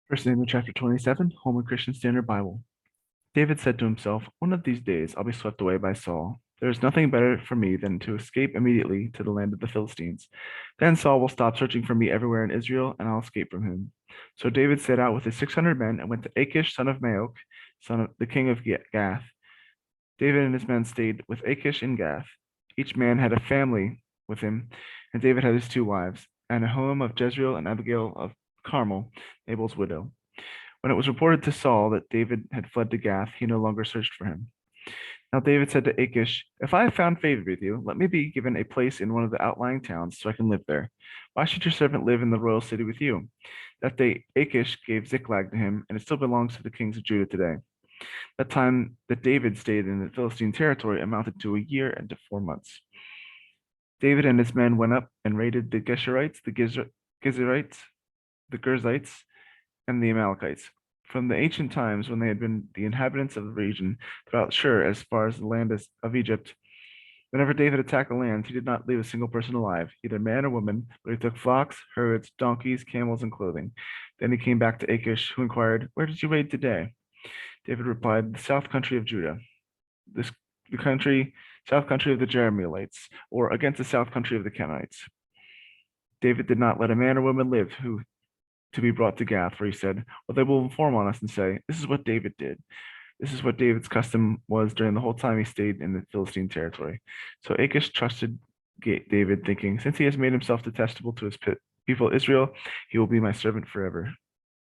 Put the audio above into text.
First Samuel chapter 27, Holman Christian Standard Bible. David said to himself, "One of these days I'll be swept away by Saul. There is nothing better for me than to escape immediately to the land of the Philistines. Then Saul will stop searching for me everywhere in Israel, and I'll escape from him." So David set out with his 600 men and went to Achish, son of Maok, son of the king of Gath. David and his men stayed with Achish in Gath. Each man had a family with him, and David had his two wives, Ahinoam of Jezreel and Abigail of Carmel, Nabal's widow. When it was reported to Saul that David had fled to Gath, he no longer searched for him. Now David said to Achish, "If I have found favor with you, let me be given a place in one of the outlying towns so I can live there. Why should your servant live in the royal city with you?" That day Achish gave Ziklag to him, and it still belongs to the kings of Judah today. That time that David stayed in the Philistine territory amounted to a year and to 4 months. David and his men went up and raided the Geshurites, the Gizerites, the Gerzites, and the Amalekites. From the ancient times when they had been the inhabitants of the region throughout Shur as far as the land of Egypt, whenever David attacked the land, he did not leave a single person alive, either man or woman, but he took flocks, herds, donkeys, camels, and clothing. Then he came back to Achish, who inquired, "Where did you raid today?" David replied, "The south country of Judah, this the country, south country of the Jerahmeelites, or against the south country of the Canaanites." David did not let a man or woman live who to be brought to Gath, for he said, "Well, they will inform on us and say, 'This is what David did.'" This is what David's custom was during the whole time he stayed in the Philistine territory. So Achish trusted David, thinking, "Since he has made himself detestable to his people Israel, he will be my servant forever."